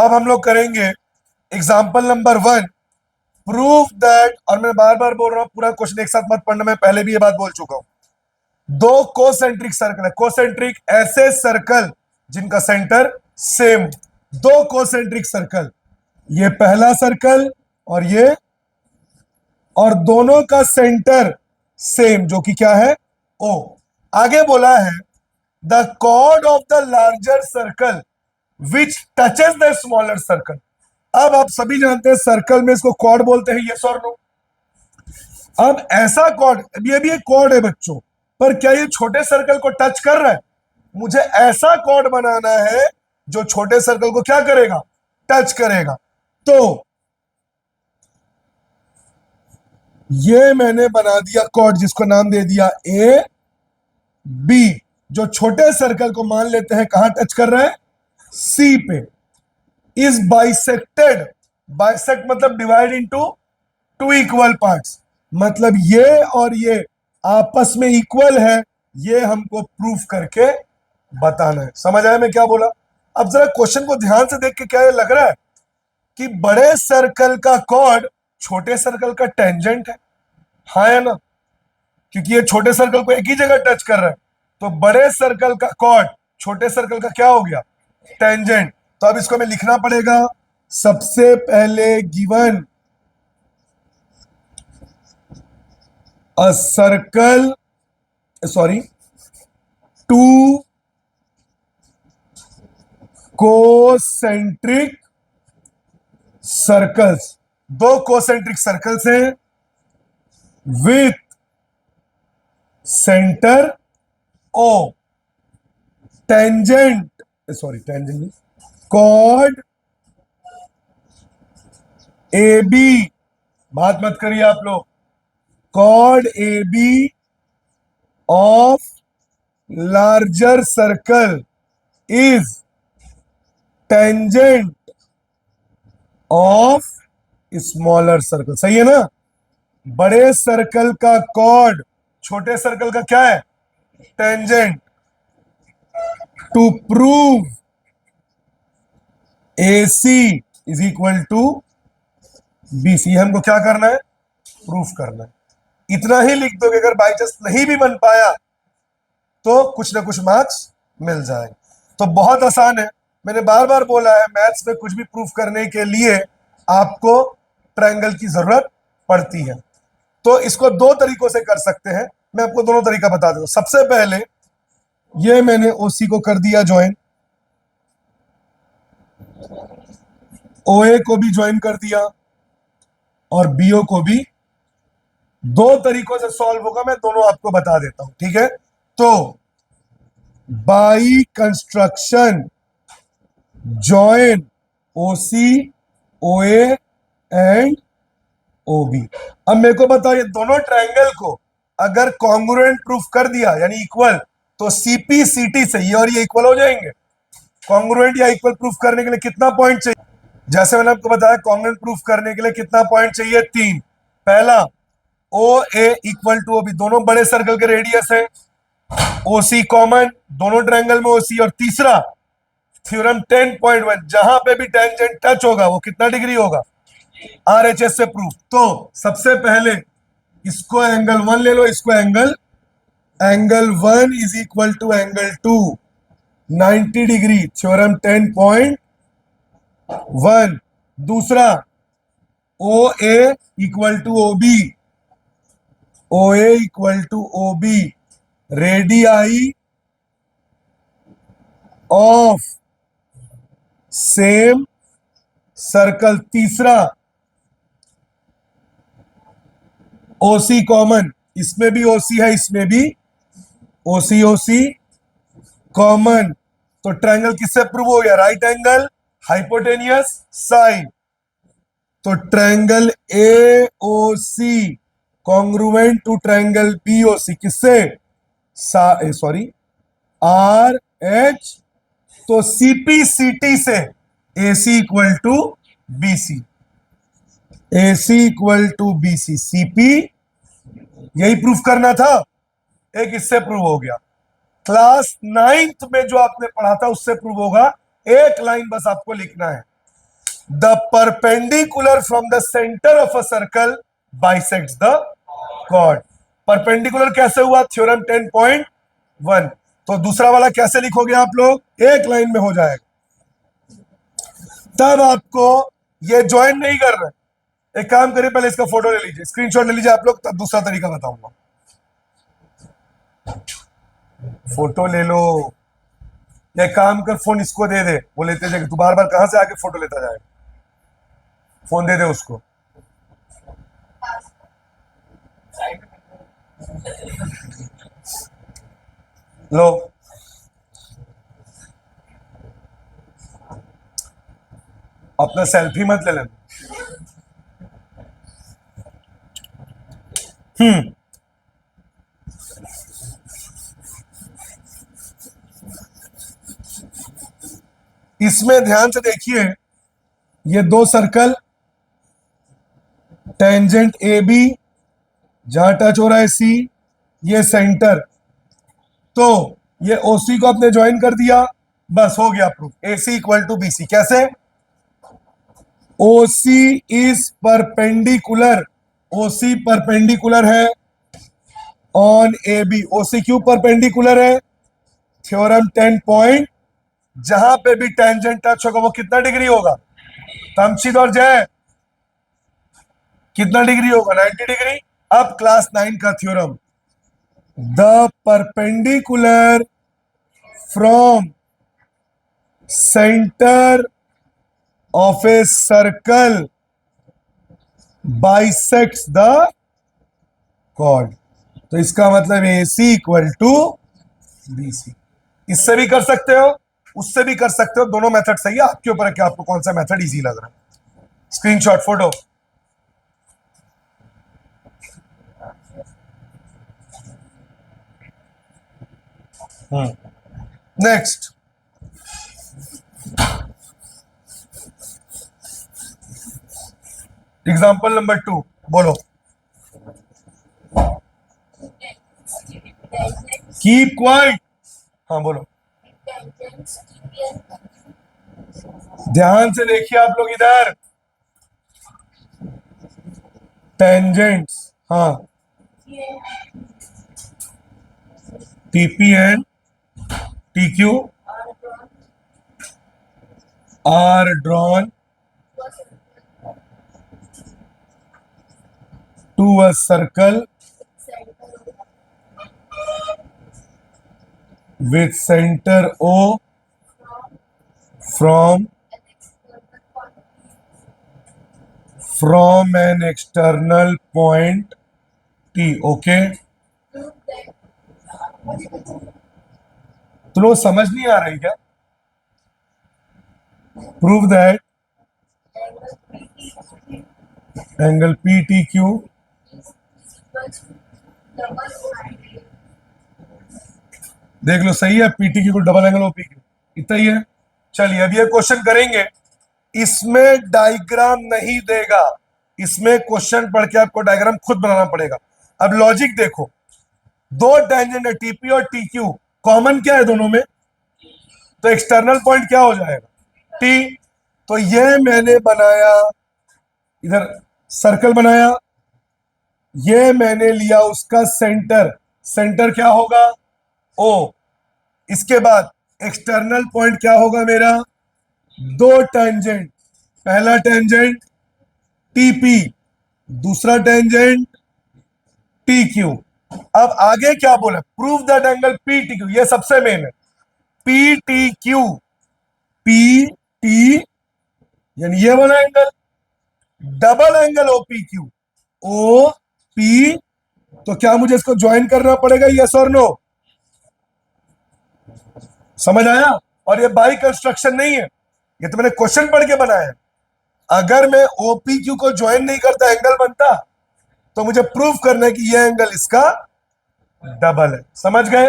अब हम लोग करेंगे एग्जाम्पल नंबर 1। प्रूव दैट, और मैं बार बार बोल रहा हूं पूरा क्वेश्चन एक साथ मत पढ़ना, मैं पहले भी ये बात बोल चुका हूं। दो कोसेंट्रिक सर्कल है। कोसेंट्रिक ऐसे सर्कल जिनका सेंटर सेम। दो कोसेंट्रिक सर्कल, ये पहला सर्कल और ये, और दोनों का सेंटर सेम, जो कि क्या है, ओ। आगे बोला है the chord of the larger circle which touches the smaller circle. अब आप सभी जानते हैं सर्कल में इसको कॉर्ड बोलते हैं, यस और नो। अब ऐसा कॉर्ड, ये भी एक कॉर्ड है बच्चों, पर क्या ये छोटे सर्कल को टच कर रहा है? मुझे ऐसा कॉर्ड बनाना है जो छोटे सर्कल को क्या करेगा, टच करेगा। तो ये मैंने बना दिया कॉर्ड, जिसको नाम दे दिया ए बी, जो छोटे सर्कल को मान लेते हैं कहां टच कर रहा है, सी पे। इज बाइसेक्टेड, बाइसेक्ट मतलब divide into two equal parts, मतलब ये और ये आपस में इक्वल है, ये हमको प्रूफ करके बताना है। समझ आया मैं क्या बोला? अब जरा क्वेश्चन को ध्यान से देख के क्या ये लग रहा है कि बड़े सर्कल का कॉर्ड छोटे सर्कल का टेंजेंट है? हाँ है ना, क्योंकि ये छोटे सर्कल को एक ही जगह टच कर रहा है, तो बड़े सर्कल का कॉर्ड छोटे सर्कल का क्या हो गया, टेंजेंट। तो अब इसको हमें लिखना पड़ेगा। सबसे पहले given a circle, sorry, two concentric circles, दो कोसेंट्रिक सर्कल्स हैं with centre O, tangent, sorry tangent, chord A B, बात मत करिए आप लोग, chord A B of larger circle is tangent of smaller circle. सही है ना? बड़े सर्कल का कॉर्ड छोटे सर्कल का क्या है, tangent. To prove AC is equal to BC, हमको क्या करना है, प्रूफ करना है। इतना ही लिख दोगे, अगर बाई चांस नहीं भी बन पाया तो कुछ ना कुछ मार्क्स मिल जाएंगे। तो बहुत आसान है, मैंने बार बार बोला है मैथ्स में कुछ भी प्रूफ करने के लिए आपको ट्रायंगल की जरूरत पड़ती है। तो इसको दो तरीकों से कर सकते हैं, मैं आपको दोनों तरीका बता देता हूं। सबसे पहले ये मैंने OC को कर दिया ज्वाइन, OA को भी ज्वाइन कर दिया, और BO को भी। दो तरीकों से सॉल्व होगा, मैं दोनों आपको बता देता हूं, ठीक है? तो by construction join OC, OA and OB। अब मेरे को बताओ, ये दोनों ट्रायंगल को अगर कॉन्ग्रुएंट प्रूफ कर दिया यानी इक्वल, तो CP CT से ये और ये इक्वल हो जाएंगे। कॉन्ग्रुएंट या इक्वल प्रूफ करने के लिए कितना पॉइंट चाहिए? जैसे मैंने आपको बताया, कॉन्ग्रुएंट प्रूफ करने के लिए कितना पॉइंट चाहिए, 3। पहला OA इक्वल टू OB, दोनों बड़े सर्कल के रेडियस है, OC कॉमन, दोनों ट्रायंगल में OC। और तीसरा थ्योरम 10.1, जहां पे भी टेंजेंट टच होगा वो कितना डिग्री होगा, RHS से प्रूफ। तो सबसे पहले इसको एंगल 1 ले लो, इसको angle 1 is equal to angle 2, 90 degree, theorem 10.1। दूसरा OA equal to OB, OA equal to OB, radii of same circle. तीसरा OC कॉमन, इसमें भी OC है, इसमें भी OC, OC कॉमन। तो ट्रायंगल किससे प्रूव हो गया, राइट एंगल हाइपोटेनियस साइड। तो triangle AOC congruent to triangle BOC किससे, सॉरी RH। तो CP CT से AC equal to BC, AC equal to BC, CP, यही प्रूफ करना था। एक इससे प्रूव हो गया, क्लास 9th में जो आपने पढ़ा था उससे प्रूव होगा। एक लाइन बस आपको लिखना है, the perpendicular from the centre of a circle bisects the chord. Perpendicular कैसे हुआ? थ्योरम 10.1। तो दूसरा वाला कैसे लिखोगे आप लोग? एक लाइन में हो जाएगा। तब आपको ये ज्वाइन नहीं कर रहे, एक काम करिए, पहले इसका फोटो ले लीजिए, स्क्रीनशॉट ले लीजिए आप लोग, तब दूसरा तरीका बताऊंगा। फोटो ले लो, या काम कर, फोन इसको दे दे, वो लेते जाएगा। तू बार बार कहां से आके फोटो लेता जाएगा? फोन दे दे उसको। लो, अपना सेल्फी मत ले लेना। इसमें ध्यान से देखिए, ये दो सर्कल, टेंजेंट ए बी, जहां टच हो रहा है सी, ये सेंटर। तो ये ओसी को आपने ज्वाइन कर दिया, बस हो गया proof. A C equal to B C. कैसे? OC is perpendicular, OC perpendicular है ऑन ए बी। ओसी क्यों परपेंडिकुलर है? थ्योरम 10 पॉइंट, जहां पे भी टेंजेंट टच होगा वो कितना डिग्री होगा? तमशीद और जय, कितना डिग्री होगा? 90 डिग्री। अब क्लास 9 का theorem, the perpendicular from centre of a circle bisects the chord. तो इसका मतलब A C equal to B C. इससे भी कर सकते हो, उससे भी कर सकते हो, दोनों मेथड सही है, आपके ऊपर है कि आपको कौन सा मेथड इजी लग रहा है। Screenshot photo. Next, example number 2, बोलो। Keep quiet. हाँ बोलो, ध्यान से देखिए आप लोग इधर। टेंजेंट्स, हाँ, TP and TQ are drawn to a circle with center O from an external point T. Okay, तो लोग समझ नहीं आ रही क्या? Prove that angle P T Q देख लो, सही है, पीटी क्यू को डबल एंगल ओपी क्यू, इतना ही है। चलिए अब ये क्वेश्चन करेंगे, इसमें डायग्राम नहीं देगा, इसमें क्वेश्चन पढ़ के आपको डायग्राम खुद बनाना पड़ेगा। अब लॉजिक देखो, दो टेंजेंट है टीपी और टीक्यू, कॉमन क्या है दोनों में? तो एक्सटर्नल पॉइंट क्या हो जाएगा? टी। तो ये मैंने बनाया, इधर सर्कल बनाया, ये मैंने लिया उसका सेंटर, सेंटर क्या होगा? ओ। इसके बाद एक्सटर्नल पॉइंट क्या होगा मेरा? दो टेंजेंट, पहला टेंजेंट टीपी, दूसरा टेंजेंट टीक्यू। अब आगे क्या बोला? Prove that angle P T Q, ये सबसे मेन है। P T Q, P T यानी ये वाला angle, double angle O P Q, O P. तो क्या मुझे इसको ज्वाइन करना पड़ेगा? यस और नो? समझ आया? और ये बाई कंस्ट्रक्शन नहीं है, ये तो मैंने क्वेश्चन पढ़ के बनाया है। अगर मैं ओपीक्यू को ज्वाइन नहीं करता एंगल बनता, तो मुझे प्रूफ करना है कि ये एंगल इसका डबल है। समझ गए?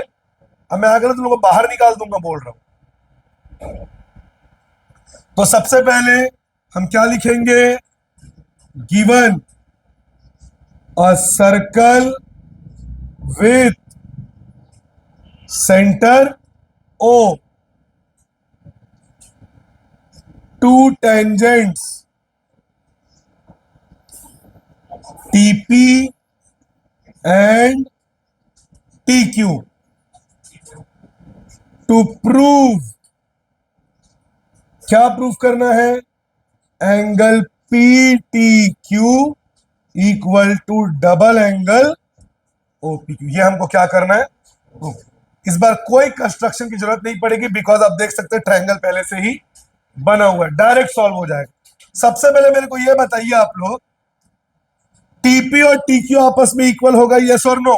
अब मैं आगे तुम लोगों को बाहर निकाल दूंगा, बोल रहा हूं। तो सबसे पहले हम क्या लिखेंगे? Given a circle with centre O two tangents TP and TQ to prove, क्या प्रूव करना है? Angle PTQ equal to double angle OPQ। ये हमको क्या करना है? इस बार कोई कंस्ट्रक्शन की जरूरत नहीं पड़ेगी, बिकॉज आप देख सकते हैं ट्रायंगल पहले से ही बना हुआ है, डायरेक्ट सॉल्व हो जाएगा। सबसे पहले मेरे को यह बताइए आप लोग, टीपी और टीक्यू आपस में इक्वल होगा, यस और नो?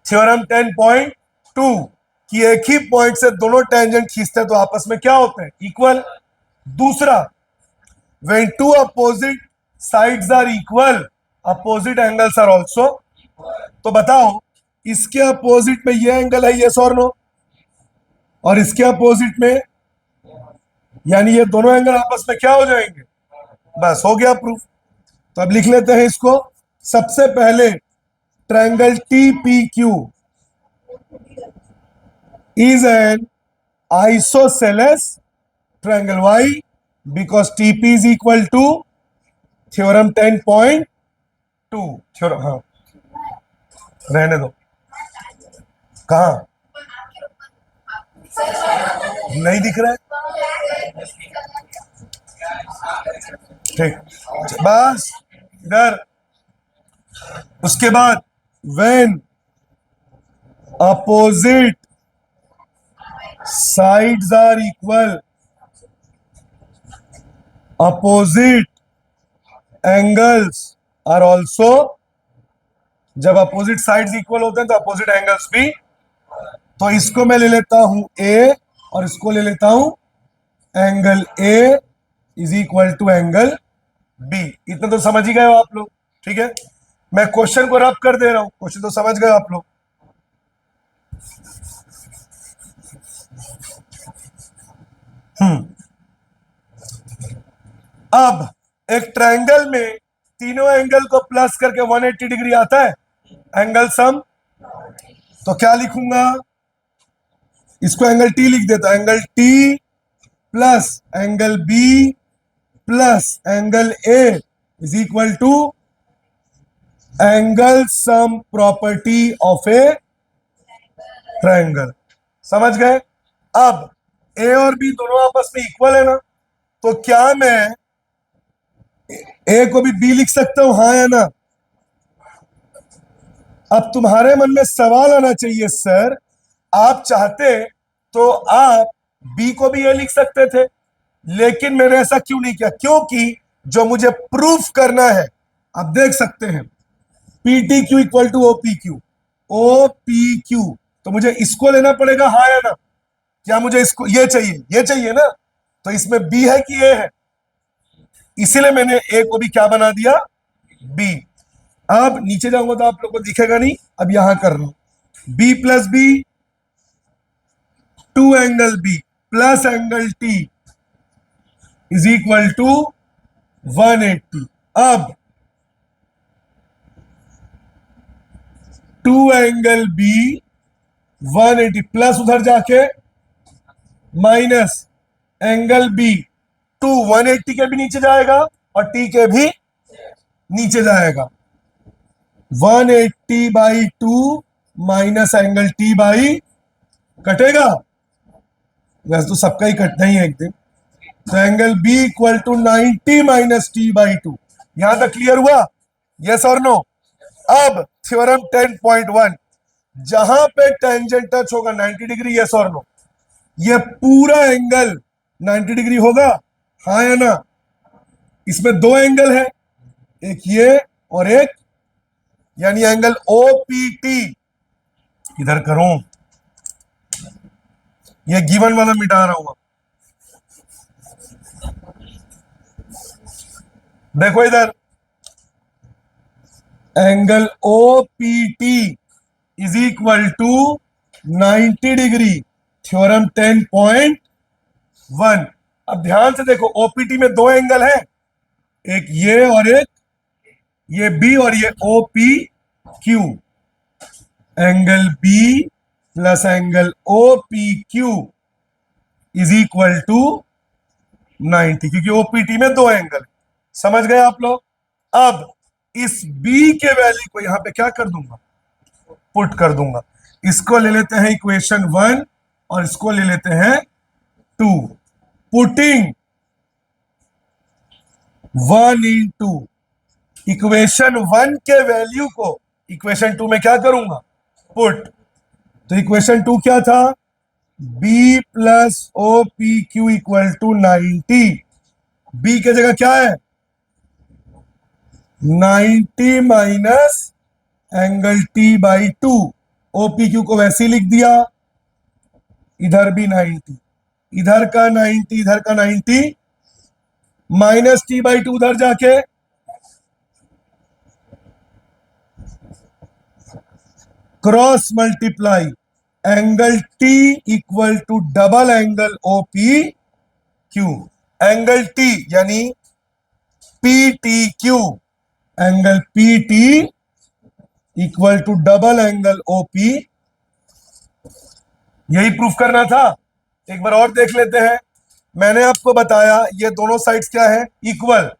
थ्योरम 10.2 कि एक ही पॉइंट से दोनों टेंजेंट खींचते हैं तो आपस में क्या होते हैं? इक्वल। दूसरा, when two opposite sides are equal opposite angles are also. तो बताओ, इसके अपोजिट में ये एंगल है, यस और नो? और इसके अपोजिट में, यानी ये दोनों एंगल आपस में क्या हो जाएंगे? बस हो गया प्रूफ। तो अब लिख लेते हैं इसको। सबसे पहले triangle TPQ is an isosceles triangle. Why? Because TP is equal to theorem 10.2 theorem. हाँ, रहने दो। कहा नहीं दिख रहा है? ठीक, बस इधर। उसके बाद when opposite sides are equal opposite angles are also, जब अपोजिट साइड्स इक्वल होते हैं तो अपोजिट एंगल्स भी। तो इसको मैं ले लेता हूं A और इसको ले लेता हूं angle A is equal to angle B। इतना तो समझ ही गए हो आप लोग, ठीक है? मैं क्वेश्चन को रब कर दे रहा हूं, क्वेश्चन तो समझ गए आप लोग। अब एक ट्रायंगल में तीनों एंगल को प्लस करके 180 डिग्री आता है, एंगल सम। तो क्या लिखूंगा? इसको एंगल T लिख देता, angle T plus angle B plus angle A is equal to angle sum property of a triangle. समझ गए? अब A और B दोनों आपस में इक्वल है ना, तो क्या मैं A को भी B लिख सकता हूं, हाँ या ना? अब तुम्हारे मन में सवाल आना चाहिए, सर आप चाहते तो आप B को भी A लिख सकते थे, लेकिन मैंने ऐसा क्यों नहीं किया? क्योंकि जो मुझे प्रूफ करना है, आप देख सकते हैं PTQ इक्वल टू OPQ, तो मुझे इसको लेना पड़ेगा, हाँ या ना? क्या मुझे इसको, ये चाहिए ना? तो इसमें B है कि A है? इसीलिए मैंने A को भी क्या बना दिया? B। अब नीचे जाऊंगा तो आप लोग को दिखेगा नहीं, अब यहां कर रहा हूं B plus B, two angle B plus angle T is equal to 180। अब टू एंगल B 180 प्लस उधर जाके माइनस एंगल B, 180 के भी नीचे जाएगा और T के भी नीचे जाएगा। 180/2 माइनस एंगल T बाई, कटेगा? वैसे तो सबका ही कटना ही है एक दिन। तो angle B equal to 90 minus T/2। यहां तक क्लियर हुआ? यस और नो? अब थ्योरम 10.1, जहां पे टेंजेंट टच होगा 90 डिग्री, यस और नो? ये पूरा एंगल 90 डिग्री होगा, हाँ या ना? इसमें दो एंगल है, एक ये और एक, यानी एंगल OPT। इधर करूं, ये गिवन वाला मिटा रहा हूं। देखो इधर, angle OPT is equal to 90 degree, theorem 10.1। अब ध्यान से देखो, OPT में दो एंगल है, एक ये और एक ये B और ये OPQ। Angle B plus angle OPQ is equal to 90, क्योंकि ओपीटी में दो एंगल। समझ गए आप लोग? अब इस बी के वैल्यू को यहां पे क्या कर दूंगा, पुट कर दूंगा। इसको ले लेते हैं इक्वेशन 1 और इसको ले लेते हैं 2। पुटिंग 1 into इक्वेशन 1 के वैल्यू को इक्वेशन 2 में क्या करूंगा, पुट। तो इक्वेशन 2 क्या था, B plus O P Q equal to 90। B के जगह क्या है, 90 माइनस angle T by 2। OP Q को वैसे ही लिख दिया, इधर भी 90, इधर का 90, इधर का 90, माइनस टी बाई 2 उधर जाके cross multiply angle T equal to double angle OP Q. Angle T यानी P T Q, angle P T equal to double angle OP. यही प्रूफ करना था। एक बार और देख लेते हैं। मैंने आपको बताया ये दोनों साइड्स क्या है, इक्वल।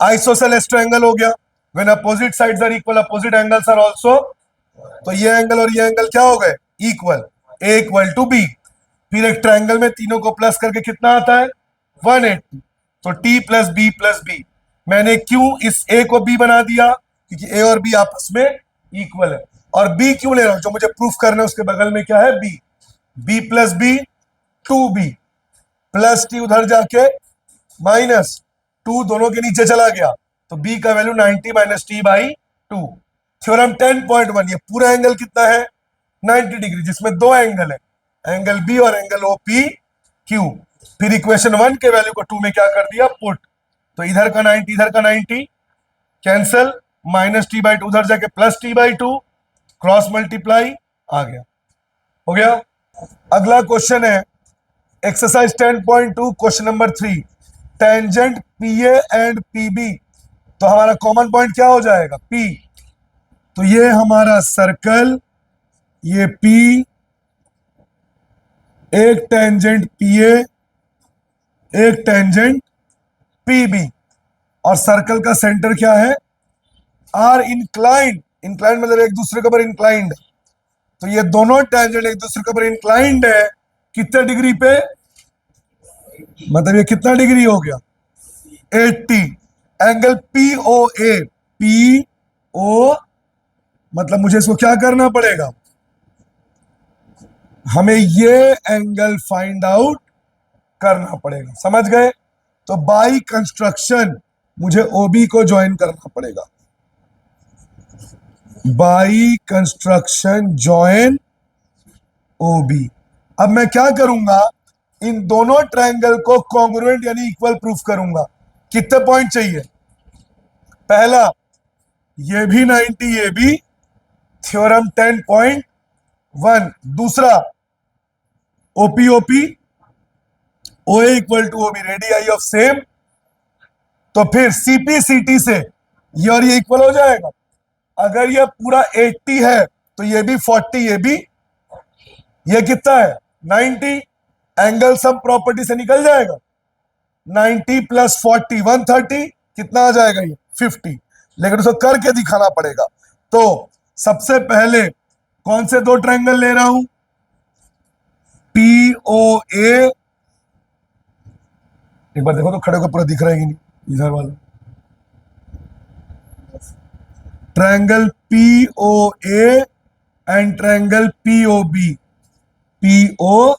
आइसोसेलेस ट्रायंगल हो गया, when opposite sides are equal opposite angles are also. तो ये एंगल और ये एंगल क्या हो गए, equal, A equal to B. फिर एक ट्रायंगल में तीनों को प्लस करके कितना आता है, 180। तो टी प्लस बी। मैंने क्यों इस ए को बी बना दिया, क्योंकि ए और बी आपस में इक्वल है। और बी क्यों ले रहा हूं, जो मुझे प्रूफ करना है उसके बगल में क्या है, B. B plus B 2b, plus T उधर जाके माइनस 2 दोनों के नीचे चला गया, तो b का value 90 minus T by 2। Theorem 10.1, ये पूरा एंगल कितना है, 90 डिग्री, जिसमें दो एंगल है, एंगल बी और एंगल ओ पी क्यू। फिर इक्वेशन 1 के वैल्यू को 2 में क्या कर दिया, पुट। तो इधर का 90 इधर का 90 कैंसल, माइनस टी बाई 2 उधर जाके plus T by 2, cross multiply, आ गया, हो गया। अगला क्वेश्चन है exercise 10.2 question number 3, tangent PA and PB. तो हमारा कॉमन पॉइंट क्या हो जाएगा, पी। तो ये हमारा सर्कल, ये पी, एक टेंजेंट पीए, एक टेंजेंट पीबी, और सर्कल का सेंटर क्या है, आर इंक्लाइंड। इंक्लाइंड मतलब एक दूसरे के ऊपर इंक्लाइंड। तो ये दोनों टेंजेंट एक दूसरे के ऊपर इंक्लाइंड है, कितने डिग्री पे, मतलब ये कितना डिग्री हो गया, 80। एंगल पी ओ ए, पी ओ मतलब मुझे इसको क्या करना पड़ेगा, हमें ये एंगल फाइंड आउट करना पड़ेगा। समझ गए? तो बाई कंस्ट्रक्शन मुझे ओबी को ज्वाइन करना पड़ेगा, बाई कंस्ट्रक्शन ज्वाइन ओबी। अब मैं क्या करूंगा, इन दोनों ट्रायंगल को कॉन्ग्रुएंट यानी इक्वल प्रूफ करूंगा। कितने पॉइंट चाहिए, पहला ये भी 90, ये भी, थ्योरम 10.1। दूसरा OP OP, OA equal to OB, radii of same. तो फिर सीपी सीटी से ये और ये इक्वल हो जाएगा। अगर ये पूरा 80 है तो ये भी 40, ये भी, ये कितना है 90, एंगल सम प्रॉपर्टी से निकल जाएगा। 90 प्लस 40 130, कितना आ जाएगा ये 50। लेकिन उसको करके दिखाना पड़ेगा। तो सबसे पहले कौन से दो ट्रायंगल ले रहा हूं, पी ओ ए, एक बार देखो तो खड़े को पूरा दिख रहा है कि नहीं, इधर वाला triangle P O A and triangle P O B, P O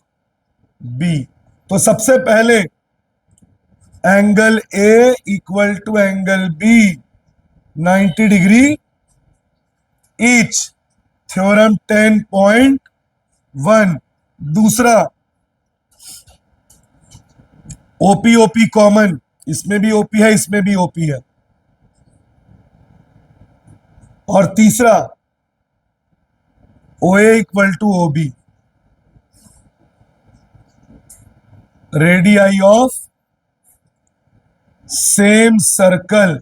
B. तो सबसे पहले angle A equal to angle B 90 degree each, theorem 10.1। दूसरा ओपी ओपी कॉमन, इसमें भी ओपी है इसमें भी ओपी है। और तीसरा O A equal to O B, radii of same circle.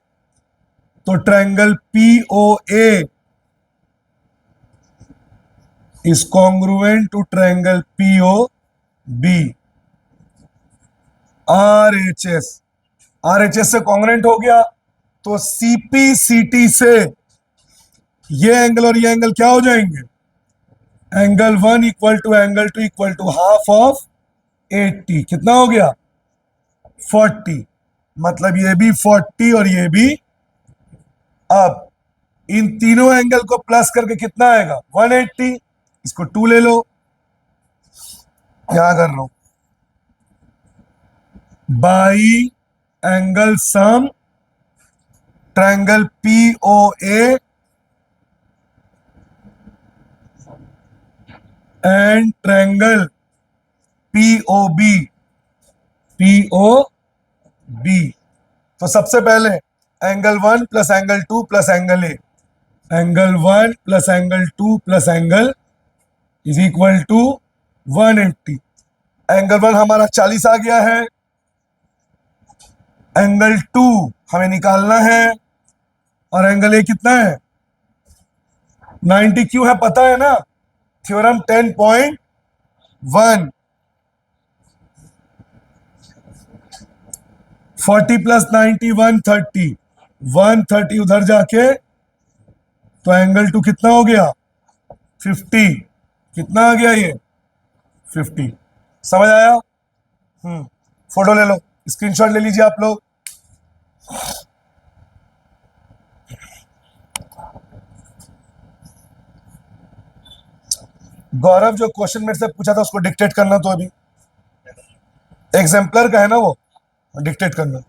तो triangle P O A is congruent to triangle POB। RHS से कॉन्ग्रेंट हो गया, तो CPCT से ये एंगल और ये एंगल क्या हो जाएंगे, angle 1 equal to angle 2 equal to half of 80। कितना हो गया, 40। मतलब ये भी 40 और ये भी। अब इन तीनों एंगल को प्लस करके कितना आएगा, 180। इसको 2 ले लो, क्या कर रहा हूं, by angle sum triangle POA and triangle POB। तो सबसे पहले angle 1 plus angle 2 plus angle A, angle 1 plus angle 2 plus angle is equal to 180। Angle 1 हमारा 40 आ गया है, एंगल 2 हमें निकालना है, और एंगल A कितना है, 90। क्यों है पता है ना, थ्योरम 10.1। 40 प्लस 90 130, 130 उधर जाके तो एंगल 2 कितना हो गया, 50। कितना आ गया ये, 50। समझ आया। फोटो ले लो, स्क्रीनशॉट ले लीजिए आप लोग। गौरव जो क्वेश्चन मेरे से पूछा था उसको डिक्टेट करना, तो अभी एग्जाम्पलर का है ना वो, डिक्टेट करना।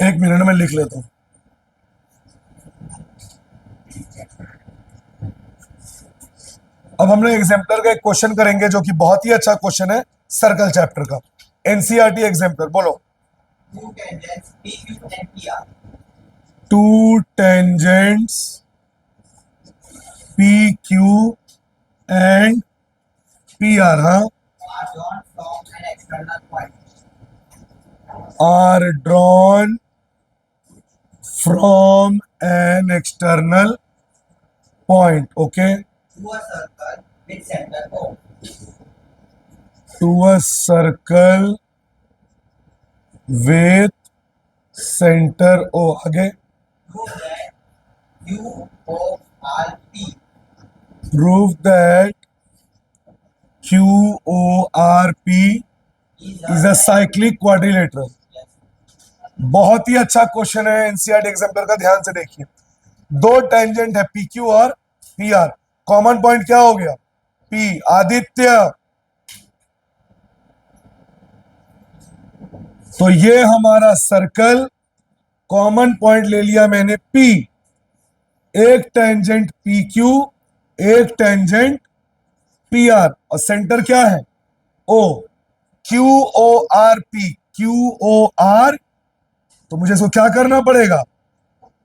एक मिनट में लिख लेता हूं। अब हम लोग एग्जाम्पलर का एक क्वेश्चन करेंगे जो कि बहुत ही अच्छा क्वेश्चन है, सर्कल चैप्टर का, एनसीईआरटी एग्जाम्पलर। बोलो, to tangents PQ and PR, हाँ, are drawn from an external point, okay, to a circle with center O. To a circle with center O. आगे, prove that QORP is a cyclic quadrilateral। बहुत ही अच्छा question है NCERT exemplar का, ध्यान से देखिए। दो टेंजेंट है PQ और PR, कॉमन पॉइंट क्या हो गया, P। आदित्य, तो ये हमारा सर्कल, कॉमन पॉइंट ले लिया मैंने P, एक टेंजेंट PQ, एक टेंजेंट PR, और सेंटर क्या है O। QORP, QOR, तो मुझे इसको क्या करना पड़ेगा,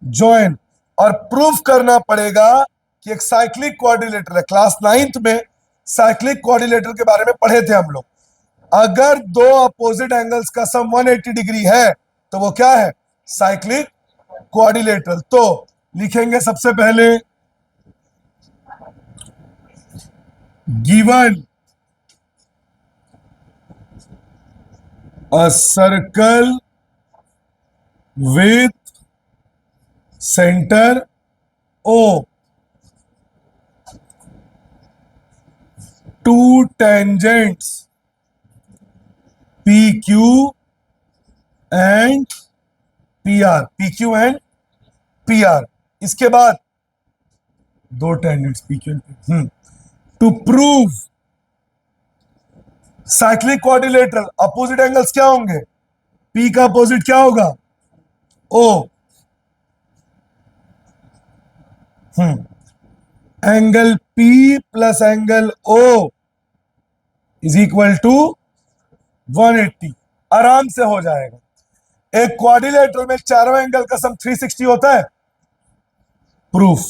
ज्वाइन, और प्रूफ करना पड़ेगा कि एक साइक्लिक क्वाड्रिलेटरल है। क्लास 9th में साइक्लिक क्वाड्रिलेटरल के बारे में पढ़े थे हम लोग। अगर दो अपोजिट एंगल्स का सम 180 डिग्री है तो वो क्या है, साइक्लिक क्वाड्रिलेटरल। तो लिखेंगे सबसे पहले, given a circle with center O, two tangents PQ and PR, PQ and PR, इसके बाद दो tangents PQ and PR। To prove cyclic quadrilateral, opposite angles क्या होंगे, P का अपोजिट क्या होगा, O। Angle P plus angle O is equal to 180। आराम से हो जाएगा। एक क्वाड्रिलेटरल में चारों एंगल का सम 360 होता है, प्रूफ।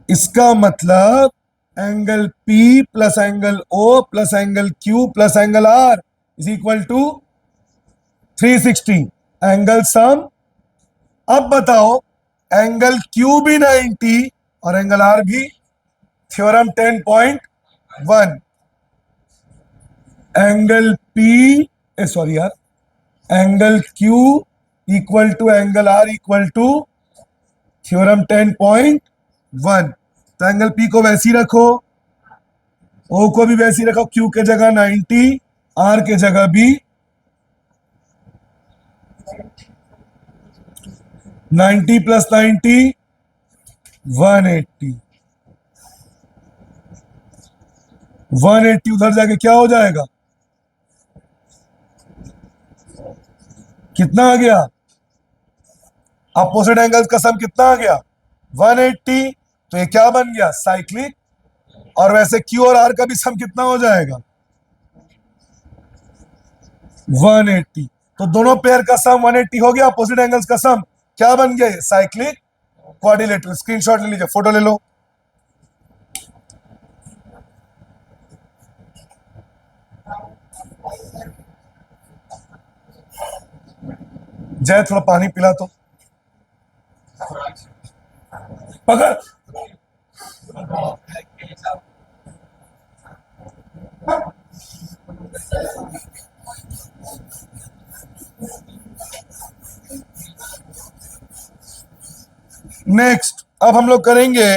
इसका मतलब angle P plus angle O plus angle Q plus angle R is equal to 360। Angle sum अब बताओ एंगल क्यू भी 90 और एंगल आर भी, थ्योरम 10.1, एंगल पी, सॉरी यार, angle Q equal to angle R equal to theorem 10.1। तो angle P को वैसी रखो, ओ को भी वैसी रखो, क्यू के जगह 90, आर के जगह भी 90 प्लस 90 180। 180 उधर जाके क्या हो जाएगा, कितना आ गया, अपोजिट एंगल्स का सम कितना आ गया 180। तो ये क्या बन गया, साइक्लिक। और वैसे क्यू और आर का भी सम कितना हो जाएगा 180। तो दोनों पेयर का सम 180 हो गया, अपोजिट एंगल्स का सम क्या बन गया, साइक्लिक क्वाड्रिलेटरल। स्क्रीनशॉट ले लीजिए, फोटो ले लो। जय थोड़ा पानी पिला तो, पकड़। नेक्स्ट अब हम लोग करेंगे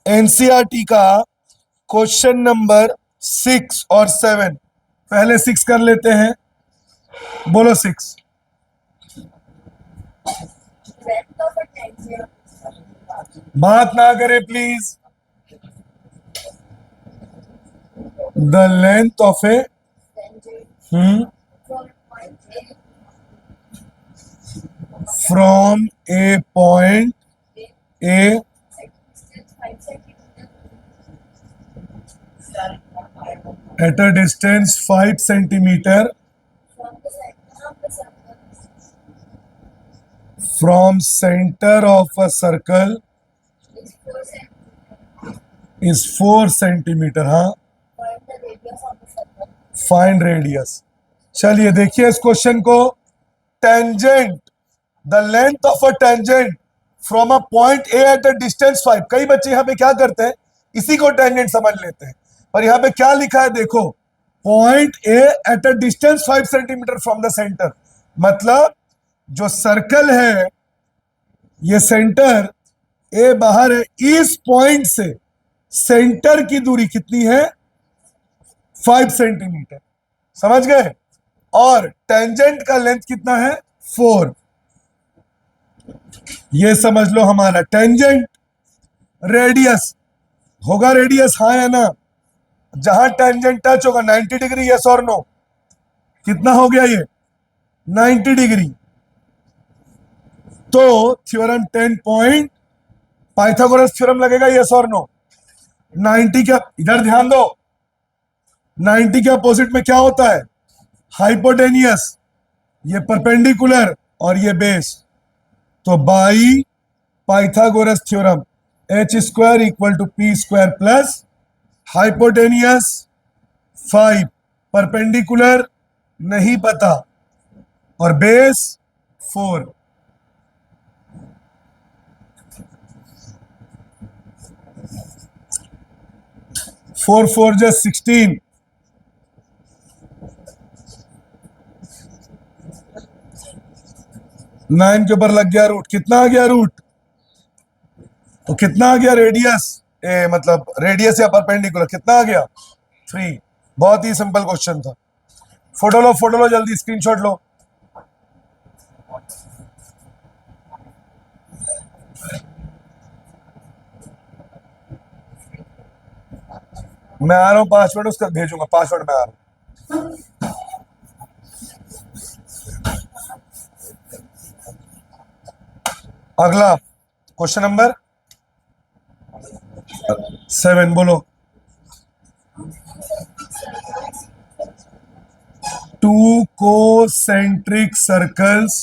एनसीईआरटी का क्वेश्चन नंबर 6 और 7। पहले 6 कर लेते हैं, बोलो 6। Length of a tangent बात ना करें please. The length of A tangent from from point A A point A at distance 5 centimeter at a distance 5 centimetre from the center of from centre of the circle a circle is 4 centimeter. Is 4 centimetre. हाँ, Find the radius of the circle. Find radius. चलिए देखिए इस question को। Tangent, the length of a tangent from a point A at a distance 5। कई बच्चे यहां पे क्या करते हैं, इसी को टेंजेंट समझ लेते हैं, पर यहां पे क्या लिखा है देखो, point A at a distance 5 centimetre from the centre. मतलब जो सर्कल है, ये सेंटर ए बाहर है, इस पॉइंट से सेंटर की दूरी कितनी है 5 सेंटीमीटर। समझ गए। और टेंजेंट का लेंथ कितना है 4। ये समझ लो हमारा टेंजेंट। रेडियस होगा, रेडियस हाँ या ना, जहां टेंजेंट टच होगा 90 डिग्री, यस और नो। कितना हो गया ये 90 डिग्री। तो थ्योरम 10 पॉइंट पाइथागोरस थ्योरम लगेगा, यस और नो। 90 क्या, इधर ध्यान दो, 90 के अपोजिट में क्या होता है, हाइपोटेनियस। ये परपेंडिकुलर और ये बेस। तो by Pythagoras theorem H square equal to P square plus hypotenuse 5, perpendicular नहीं पता, और बेस 4। फोर फोर जो 16, नाइन के ऊपर लग गया रूट। कितना आ गया रूट, तो कितना आ गया रेडियस, मतलब रेडियस या परपेंडिकुलर कितना आ गया 3। बहुत ही सिंपल क्वेश्चन था। फोटो लो, फोटो लो जल्दी, स्क्रीनशॉट लो। मैं आ रहा हूं 5 मिनट, उसका भेजूंगा 5 मिनट में आ रहा हूं। अगला क्वेश्चन नंबर 7, बोलो। Two concentric circles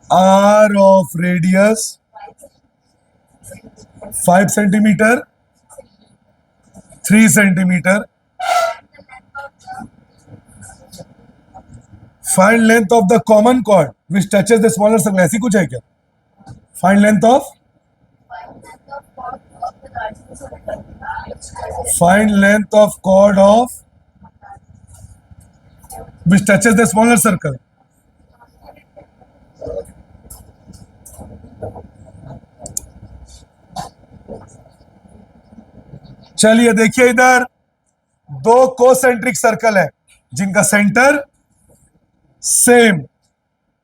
R of radius R of radius 5 centimetre 3 centimetre. the length of the find length of the common chord, which touches the smaller circle, ऐसी कुछ है क्या? Find length of, Find length of chord of the largest circle. Find length of chord of which touches the smaller circle. चलिए देखिए इधर दो concentric circle है जिनका सेंटर सेम,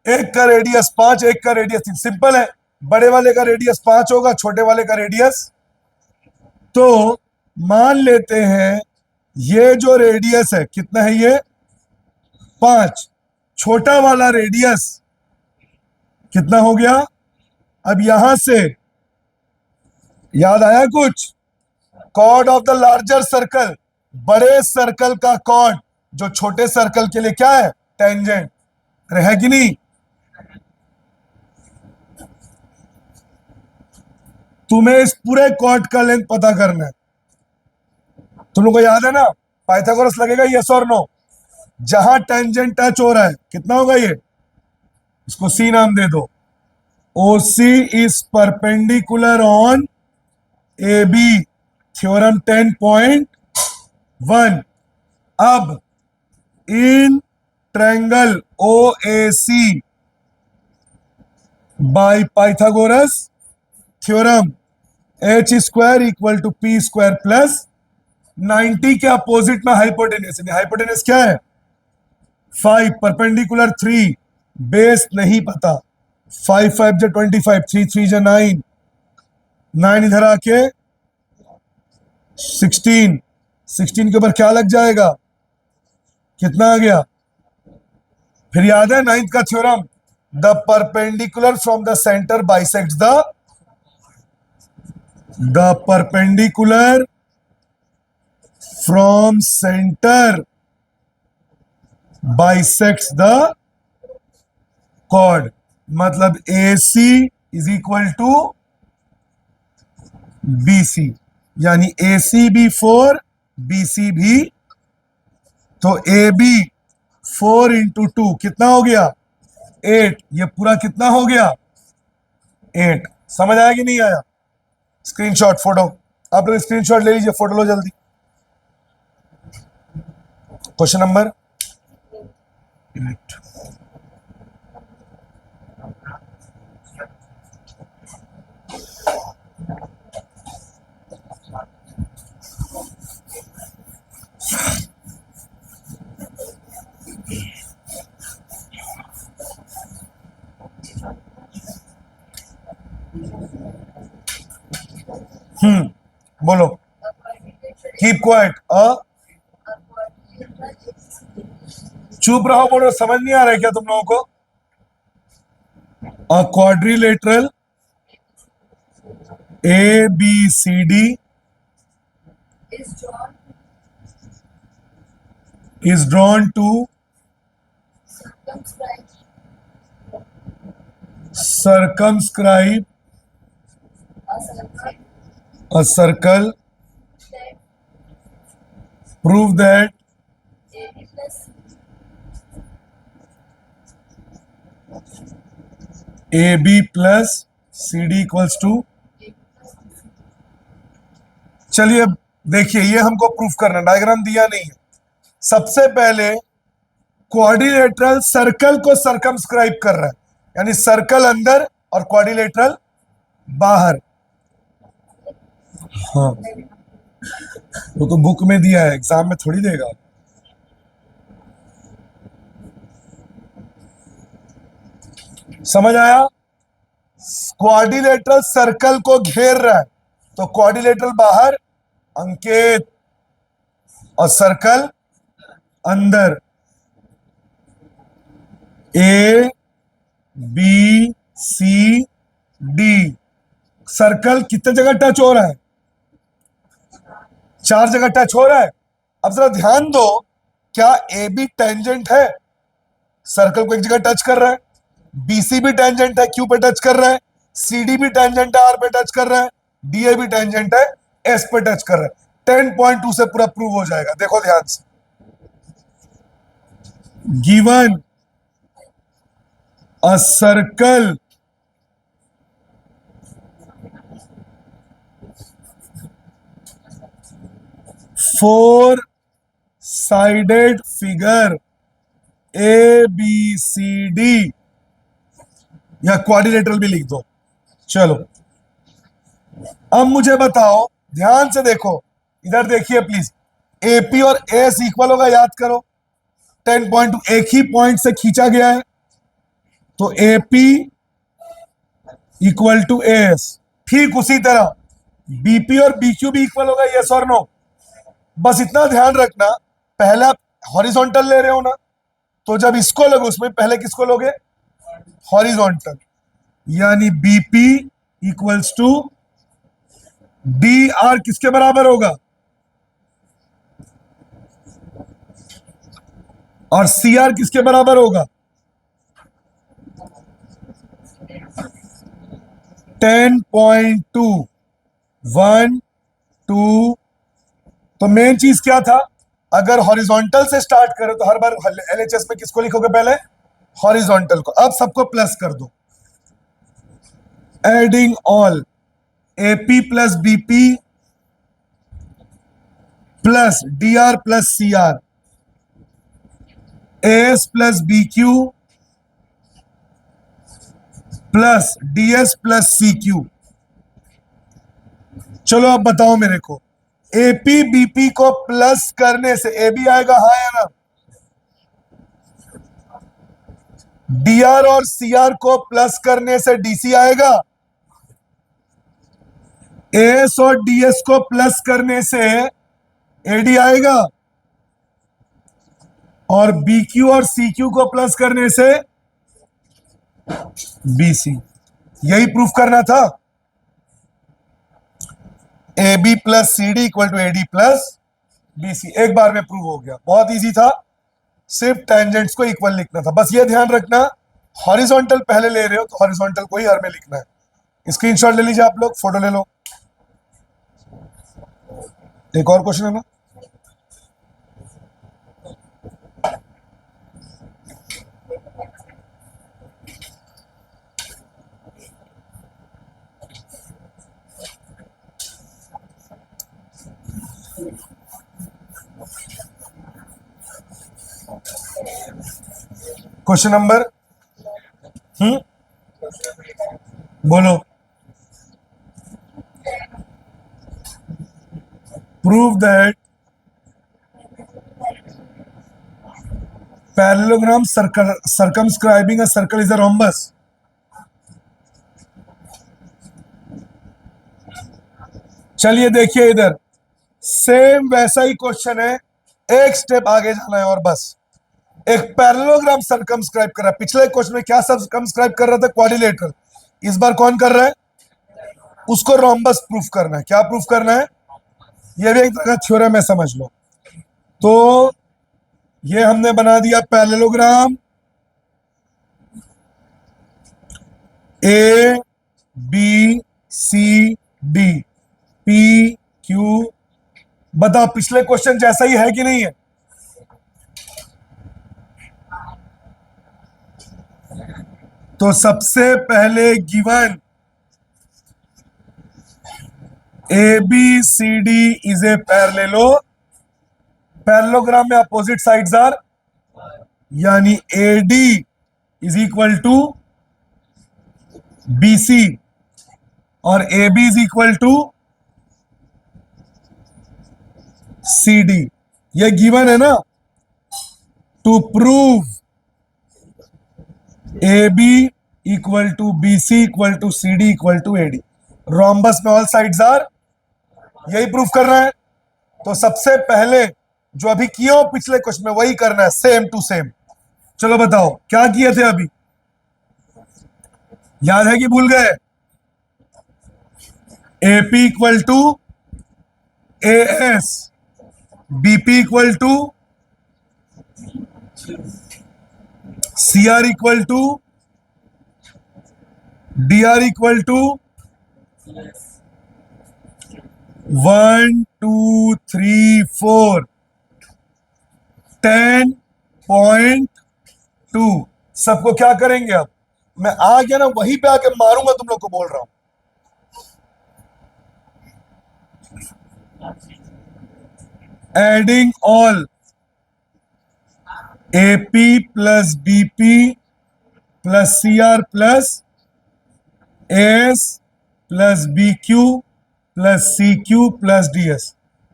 एक का रेडियस 5, एक का रेडियस 3. सिंपल है, बड़े वाले का रेडियस 5 होगा, छोटे वाले का रेडियस. तो मान लेते हैं ये जो रेडियस है कितना है, ये 5, छोटा वाला रेडियस कितना हो गया. अब यहां से याद आया कुछ, chord of the larger circle, बड़े सर्कल का कॉर्ड जो छोटे सर्कल के लिए क्या है, टेंजेंट. अरे है कि नहीं? तुम्हें इस पूरे कॉर्ड का लेंथ पता करना है. तुम लोग को याद है ना, पाइथागोरस लगेगा यस और नो. जहां टेंजेंट टच हो रहा है कितना होगा ये, इसको सी नाम दे दो. OC is perpendicular on AB, theorem 10.1. अब in triangle OAC by Pythagoras theorem H square equal to P square plus 90 के अपोजिट में हाइपोटेनस. हाइपोटेनस क्या है, 5, परपेंडिकुलर 3, बेस नहीं पता. 5 5 जो 25, 3 3 जो 9, 9 इधर आके 16, 16 के ऊपर क्या लग जाएगा, कितना आ गया. फिर याद है 9th का theorem, the perpendicular from the centre bisects the perpendicular from centre bisects the chord. मतलब AC is equal to BC, यानी AC भी 4, BC भी. तो AB 4 इंटू 2 कितना हो गया, 8. ये पूरा कितना हो गया, 8. समझ आया कि नहीं आया? स्क्रीनशॉट फोटो आप लोग स्क्रीनशॉट ले लीजिए, फोटो लो जल्दी. Question number 8. बोलो, कीप क्वाइट. चुप रहो, बोलो. समझ नहीं आ रहा है क्या तुम लोगों को? अ quadrilateral ABCD is drawn to circumscribe a circle. Prove that AB plus CD equals to. चलिए अब देखिए, ये हमको प्रूफ करना, डायग्राम दिया नहीं है. सबसे पहले क्वाड्रिलेटरल सर्कल को सर्कमस्क्राइब कर रहा है, यानी सर्कल अंदर और क्वाड्रिलेटरल बाहर. हाँ, वो तो बुक में दिया है, एग्जाम में थोड़ी देगा. समझ आया? क्वाड्रिलेटरल सर्कल को घेर रहा है, तो क्वाड्रिलेटरल बाहर, अंकित, और सर्कल अंदर. A B C D circle कितने जगह टच हो रहा है, 4 जगह टच हो रहा है. अब जरा ध्यान दो, क्या AB टेंजेंट है, सर्कल को एक जगह टच कर रहा है. BC भी टेंजेंट है, Q पे टच कर रहा है. CD भी टेंजेंट है, R पे टच कर रहा है. DA भी टेंजेंट है, S पे टच कर रहा है. 10.2 से पूरा प्रूव हो जाएगा. देखो ध्यान से, given a circle four sided figure A B C D, या क्वाड्रिलेटरल भी लिख दो। चलो अब मुझे बताओ, ध्यान से देखो, इधर देखिए प्लीज, एपी और एस इक्वल होगा, याद करो 10.2 एक ही पॉइंट से खींचा गया है, तो एपी इक्वल टू एस। ठीक उसी तरह बीपी और बीक्यू भी इक्वल होगा, यस और नो। बस इतना ध्यान रखना, पहले आप हॉरिजॉन्टल ले रहे हो ना, तो जब इसको लोगे उसमें पहले किसको लोगे, हॉरिजॉन्टल, यानी BP equals to D R किसके बराबर होगा, और सी आर किसके बराबर होगा, 10.2 1 2। तो मेन चीज क्या था, अगर हॉरिजॉन्टल से स्टार्ट करें तो हर बार एलएचएस में किसको लिखोगे, पहले हॉरिजॉन्टल को। अब सबको प्लस कर दो, adding all AP plus BP plus D R plus C R, S plus B Q plus DS plus C Q. चलो अब बताओ मेरे को, एपी बीपी को प्लस करने से ए बी आएगा, हाँ या ना, डीआर और सीआर को प्लस करने से डीसी आएगा, एस और डीएस को प्लस करने से एडी आएगा, और बीक्यू और सीक्यू को प्लस करने से बीसी। यही प्रूफ करना था, A B plus C D equal to A D plus B C. एक बार में प्रूव हो गया, बहुत इजी था, सिर्फ टेंजेंट्स को इक्वल लिखना था। बस ये ध्यान रखना, हॉरिजॉन्टल पहले ले रहे हो तो हॉरिजॉन्टल को ही हर में लिखना है। स्क्रीनशॉट ले लीजिए आप लोग, फोटो ले लो। एक और क्वेश्चन है ना, क्वेश्चन नंबर बोलो, prove that parallelogram circumscribing a circle is a rhombus। चलिए देखिए इधर, सेम वैसा ही क्वेश्चन है, एक स्टेप आगे जाना है और बस। एक पैरेललोग्राम सर्कमस्क्राइब कर रहा है, पिछले क्वेश्चन में क्या सर्कमस्क्राइब कर रहा था, क्वाड्रिलेटरल। इस बार कौन कर रहा है, उसको रोम्बस प्रूफ करना है। क्या प्रूफ करना है, ये भी एक तरह का थ्योरम है, समझ लो। तो ये हमने बना दिया parallelogram A B C D P Q. बताओ पिछले क्वेश्चन जैसा ही है कि नहीं है, तो सबसे पहले given A B C D is a parallelogram में अपोजिट साइड्स आर, यानी A D is equal to B C और A B is equal to C D. ये गिवन है ना। To prove A B equal to B C equal to C D equal to A D, rhombus में all sides are, यही proof करना है। तो सबसे पहले जो अभी किया हो पिछले क्वेश्चन में वही करना है, सेम टू सेम। चलो बताओ क्या किए थे अभी, याद है कि भूल गए। AP equal to A S, BP equal to C R equal to D R equal to 1 2 3 4 10.2। सबको क्या करेंगे अब, मैं आ गया ना वहीं पे आके मारूंगा तुम लोग को, बोल रहा हूं। adding all AP plus BP plus CR plus AS plus BQ plus CQ plus DS।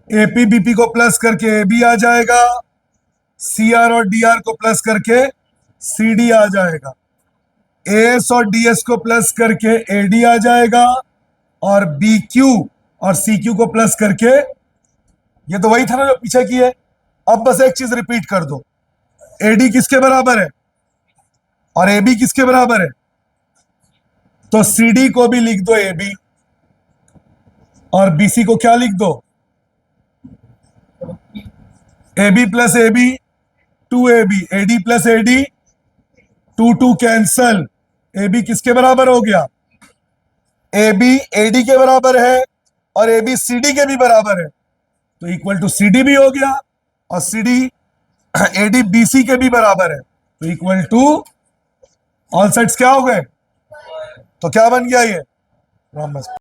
AP BP को प्लस करके एबी आ जाएगा, सीआर और डीआर को प्लस करके सीडी आ जाएगा, एएस और डीएस को प्लस करके एडी आ जाएगा, और बीक्यू और सीक्यू को प्लस करके, ये तो वही था ना जो पीछे की है। अब बस एक चीज रिपीट कर दो, एडी किसके बराबर है और एबी किसके बराबर है, तो सीडी को भी लिख दो एबी, और बीसी को क्या लिख दो, AB plus AB 2AB, AD plus AD 2 cancel, AB किसके बराबर हो गया, AB AD के बराबर है और AB CD के भी बराबर है, तो इक्वल टू CD भी हो गया, और CD AD BC के भी बराबर है, तो इक्वल टू ऑल सेट्स क्या हो गए, तो क्या बन गया ये रोम्बस।